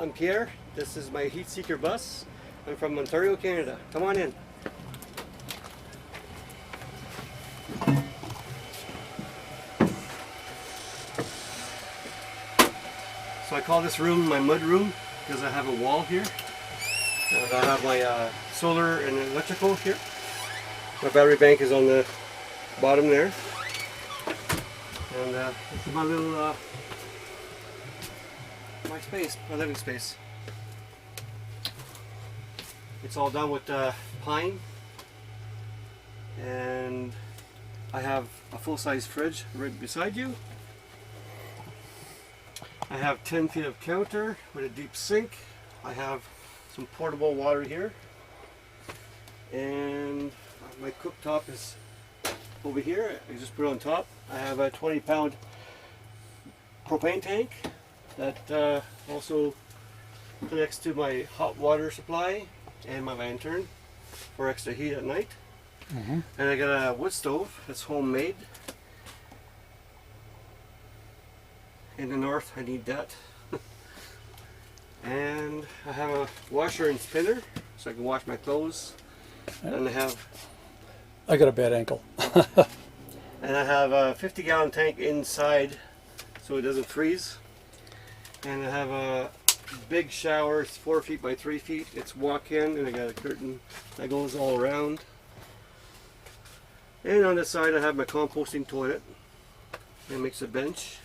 I'm Pierre. This is my Heatseeker Bus. I'm from Ontario, Canada. Come on in. So I call this room my mud room because I have a wall here. And I have my solar and electrical here. My battery bank is on the bottom there. And this is my little my space, my living space. It's all done with pine, and I have a full-size fridge right beside you. I have 10 feet of counter with a deep sink. I have some portable water here, and my cooktop is over here. I just put it on top. I have a 20-pound propane tank that also connects to my hot water supply and my lantern for extra heat at night. And I got a wood stove that's homemade. In the north, I need that. And I have a washer and spinner so I can wash my clothes. And I got a bad ankle. and I have a 50-gallon tank inside so it doesn't freeze. And I have a big shower. It's 4 feet by 3 feet. It's walk-in, and I got a curtain that goes all around. And on the side I have my composting toilet. It makes a bench.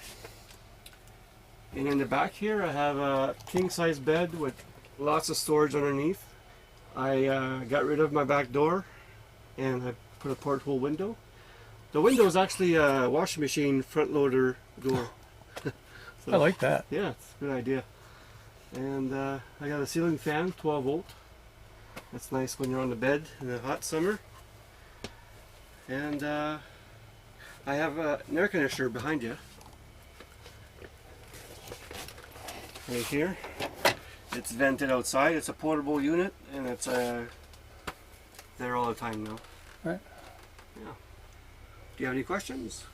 And in the back here I have a king-size bed with lots of storage underneath. I got rid of my back door and I put a porthole window. The window is actually a washing machine front loader door. So, I like that. Yeah, it's a good idea. And I got a ceiling fan, 12 volt. That's nice when you're on the bed in the hot summer. And I have an air conditioner behind you. Right here. It's vented outside. It's a portable unit, and it's there all the time now. Right. Yeah. Do you have any questions?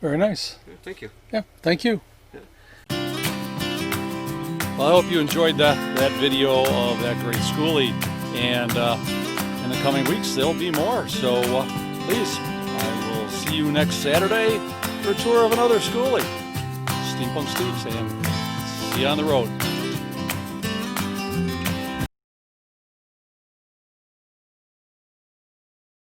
Very nice. Yeah, thank you. Yeah, thank you. Yeah. Well, I hope you enjoyed that video of that great schoolie, and in the coming weeks there'll be more. So please, I will see you next Saturday for a tour of another schoolie. Steampunk Steve saying, see you on the road.